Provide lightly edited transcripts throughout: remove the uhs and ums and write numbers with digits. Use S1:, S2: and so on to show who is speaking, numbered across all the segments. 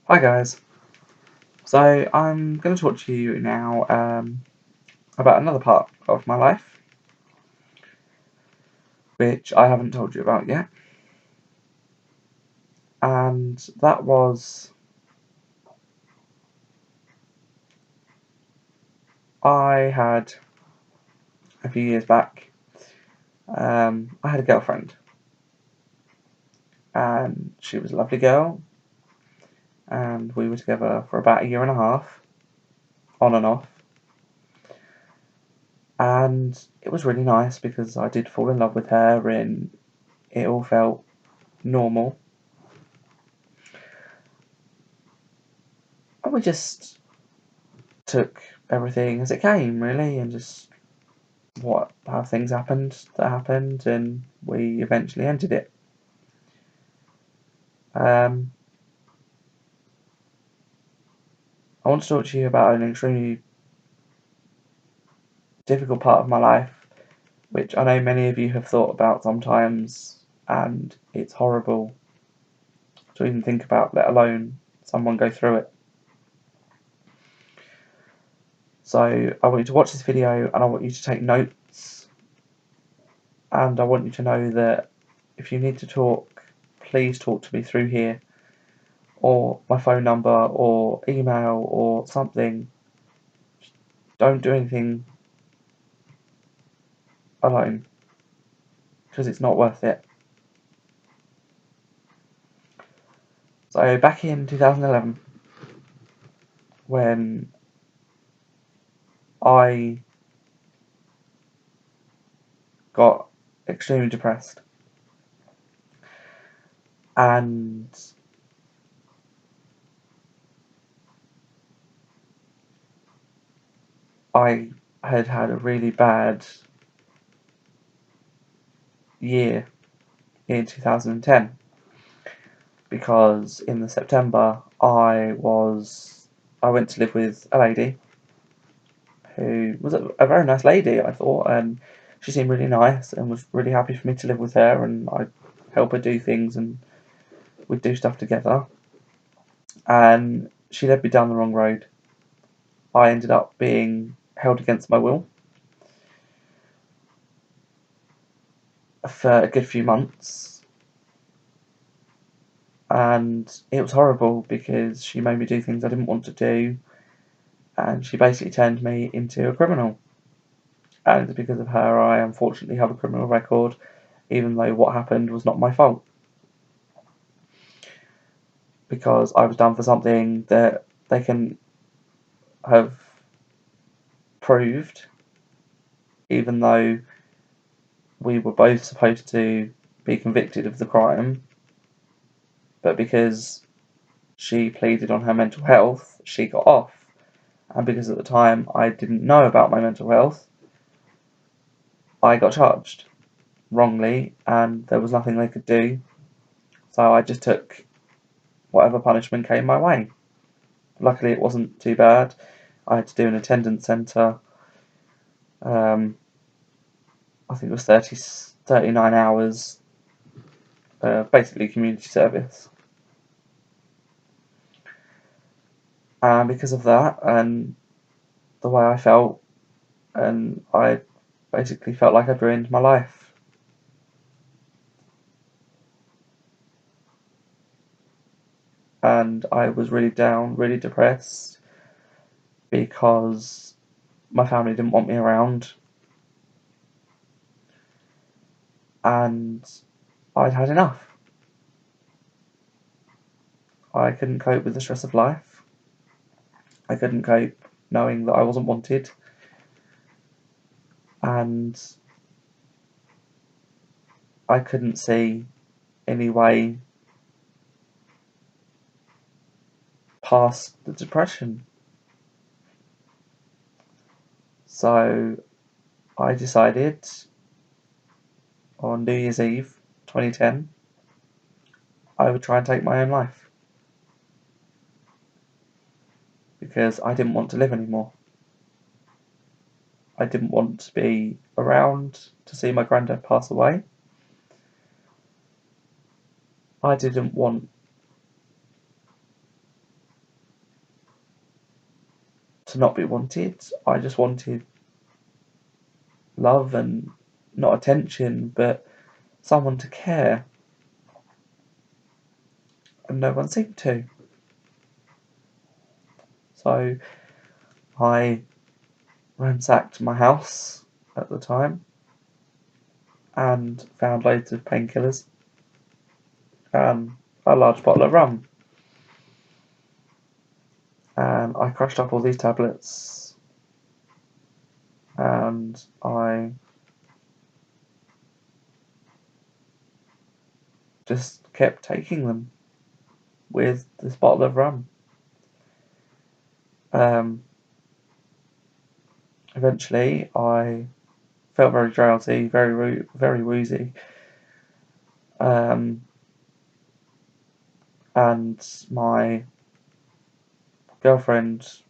S1: Hi guys, so I'm going to talk to you now about another part of my life, which I haven't told you about yet, and that was I had a few years back, I had a girlfriend, and she was a lovely girl, and we were together for about a year and a half, on and off, and it was really nice because I did fall in love with her and it all felt normal, and we just took everything as it came, really, and just how things happened, and we eventually ended it. I want to talk to you about an extremely difficult part of my life, which I know many of you have thought about sometimes, and it's horrible to even think about, let alone someone go through it. So I want you to watch this video, and I want you to take notes, and I want you to know that if you need to talk, please talk to me through here, or my phone number, or email, or something. Don't do anything alone, because it's not worth it. So back in 2011, when I got extremely depressed, and I had had a really bad year in 2010, because in the September I went to live with a lady who was a very nice lady, I thought, and she seemed really nice and was really happy for me to live with her, and I'd help her do things and we'd do stuff together. And she led me down the wrong road. I ended up being held against my will for a good few months, and it was horrible because she made me do things I didn't want to do, and she basically turned me into a criminal. And because of her, I unfortunately have a criminal record, even though what happened was not my fault, because I was done for something that they can have proved, even though we were both supposed to be convicted of the crime, but because she pleaded on her mental health, she got off. And because at the time I didn't know about my mental health, I got charged wrongly, and there was nothing they could do. So I just took whatever punishment came my way. Luckily, it wasn't too bad. I had to do an attendance centre. I think it was 39 hours, basically community service. And because of that, and the way I felt, and I basically felt like I'd ruined my life. And I was really down, really depressed, because my family didn't want me around, and I'd had enough. I couldn't cope with the stress of life. I couldn't cope knowing that I wasn't wanted, and I couldn't see any way past the depression. So I decided on New Year's Eve 2010 I would try and take my own life, because I didn't want to live anymore. I didn't want to be around to see my granddad pass away. I didn't want to not be wanted. I just wanted love and not attention, but someone to care. And no one seemed to. So I ransacked my house at the time and found loads of painkillers and a large bottle of rum. And I crushed up all these tablets and I just kept taking them with this bottle of rum. Eventually, I felt very drowsy, very woozy, and my girlfriend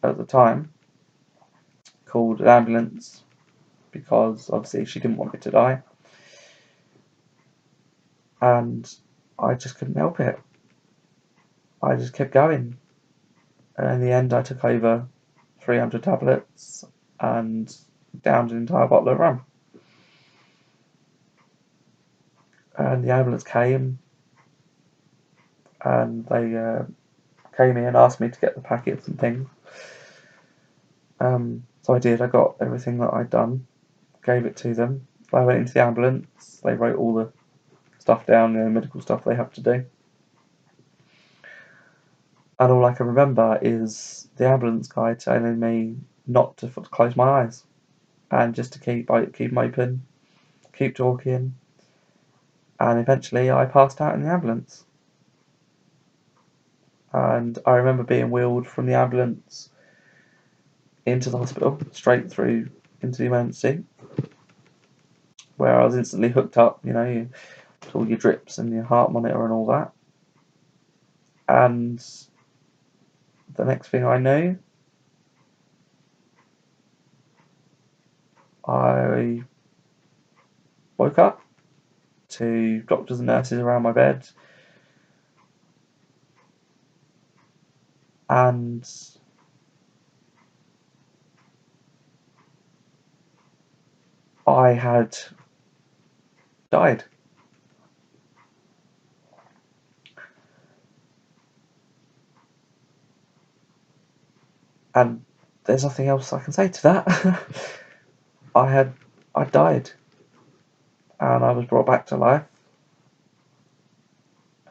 S1: at the time called an ambulance because obviously she didn't want me to die, and I just couldn't help it. I just kept going, and in the end, I took over 300 tablets and downed an entire bottle of rum. And the ambulance came, and they came in and asked me to get the packets and things. So I did. I got everything that I'd done, gave it to them. I went into the ambulance. They wrote all the stuff down, the medical stuff they have to do. And all I can remember is the ambulance guy telling me not to close my eyes and just to keep them open, keep talking. And eventually I passed out in the ambulance. And I remember being wheeled from the ambulance into the hospital, straight through into the emergency, where I was instantly hooked up, to all your drips and your heart monitor and all that. And the next thing I knew, I woke up to doctors and nurses around my bed, and I had died. And there's nothing else I can say to that. I died, and I was brought back to life.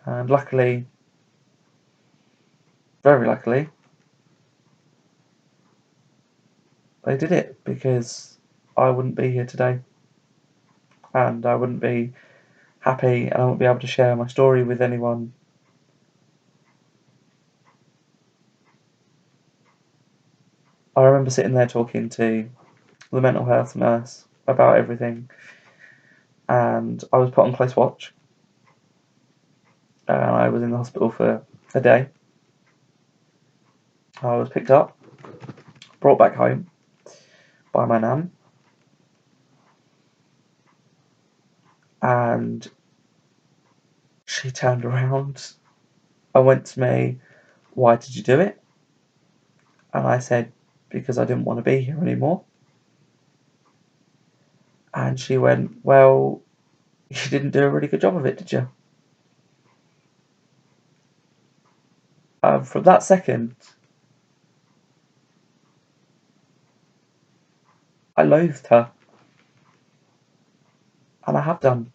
S1: And luckily, very luckily, they did it because I wouldn't be here today, and I wouldn't be happy, and I wouldn't be able to share my story with anyone. I remember sitting there talking to the mental health nurse about everything, and I was put on close watch, and I was in the hospital for a day. I was picked up, brought back home by my nan, and she turned around and went to me, "Why did you do it?" And I said, "Because I didn't want to be here anymore." And she went, "Well, you didn't do a really good job of it, did you?" From that second, I loathed her, and I have done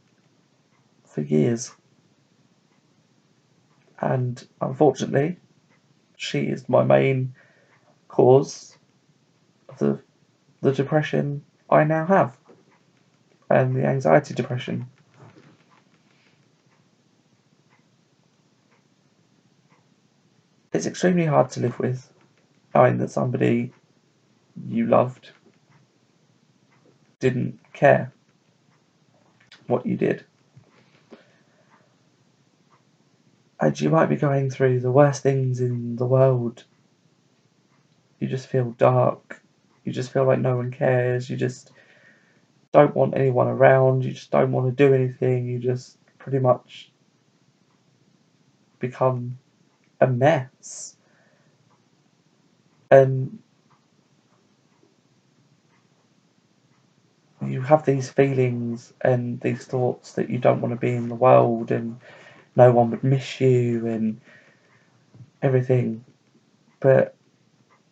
S1: for years. And unfortunately, she is my main cause of the depression I now have, and the anxiety depression. It's extremely hard to live with, knowing that somebody you loved didn't care what you did. And you might be going through the worst things in the world. You just feel dark. You just feel like no one cares. You just don't want anyone around. You just don't want to do anything. You just pretty much become a mess. And you have these feelings and these thoughts that you don't want to be in the world and no one would miss you and everything. But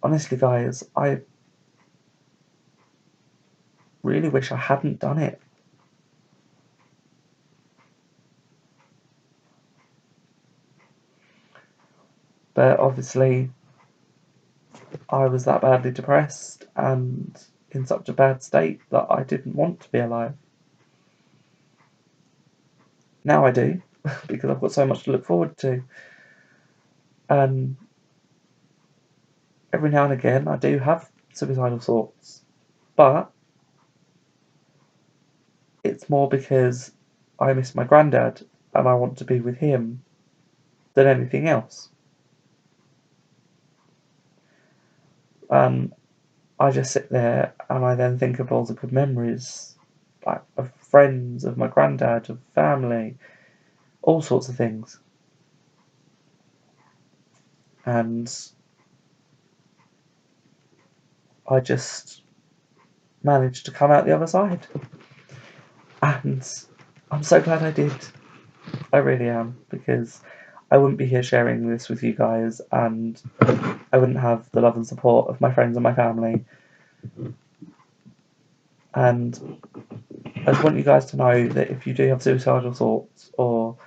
S1: honestly, guys, I really wish I hadn't done it. But obviously, I was that badly depressed and in such a bad state that I didn't want to be alive. Now I do, because I've got so much to look forward to. And every now and again, I do have suicidal thoughts. But it's more because I miss my granddad and I want to be with him than anything else. And I just sit there and I then think of all the good memories, like of friends, of my granddad, of family, all sorts of things. And I just managed to come out the other side. And I'm so glad I did. I really am, because I wouldn't be here sharing this with you guys, and I wouldn't have the love and support of my friends and my family. And I just want you guys to know that if you do have suicidal thoughts, or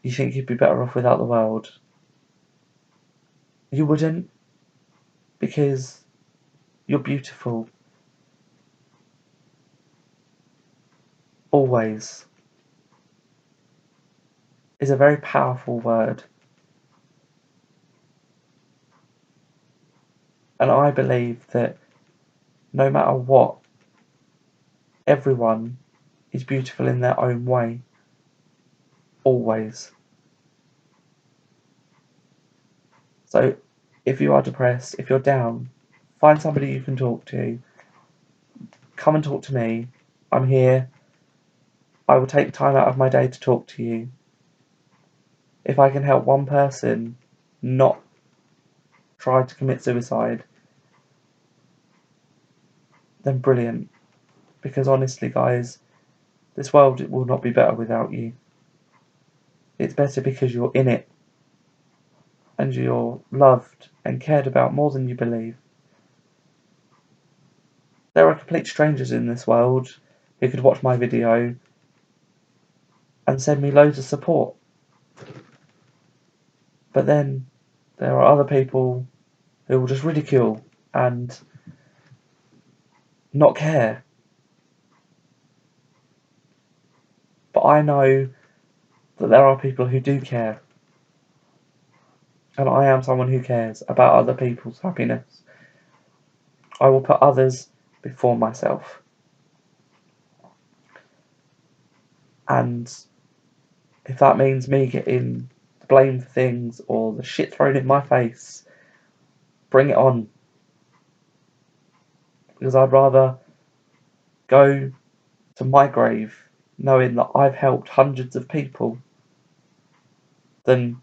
S1: you think you'd be better off without the world, you wouldn't, because you're beautiful. Always is a very powerful word. And I believe that no matter what, everyone is beautiful in their own way. Always. So if you are depressed, if you're down, find somebody you can talk to. Come and talk to me. I'm here. I will take time out of my day to talk to you. If I can help one person not try to commit suicide, then brilliant. Because honestly, guys, this world will not be better without you. It's better because you're in it and you're loved and cared about more than you believe. There are complete strangers in this world who could watch my video and send me loads of support. But then there are other people who will just ridicule and not care. But I know that there are people who do care. And I am someone who cares about other people's happiness. I will put others before myself. And if that means me getting blamed for things or the shit thrown in my face, bring it on. Because I'd rather go to my grave knowing that I've helped hundreds of people than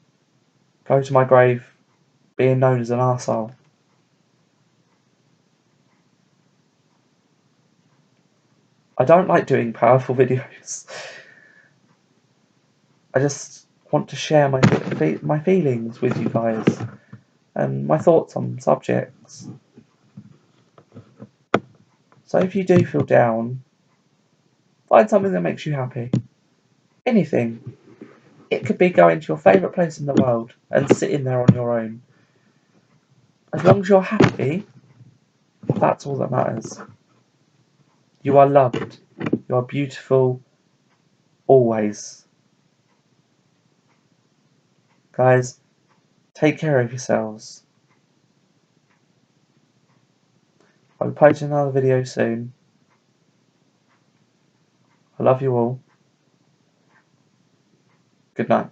S1: go to my grave being known as an arsehole. I don't like doing powerful videos. I just want to share my feelings with you guys and my thoughts on subjects. So if you do feel down, find something that makes you happy. Anything. It could be going to your favourite place in the world and sitting there on your own. As long as you're happy, that's all that matters. You are loved. You are beautiful. Always. Guys, take care of yourselves. I'll be posting another video soon. I love you all. Good night.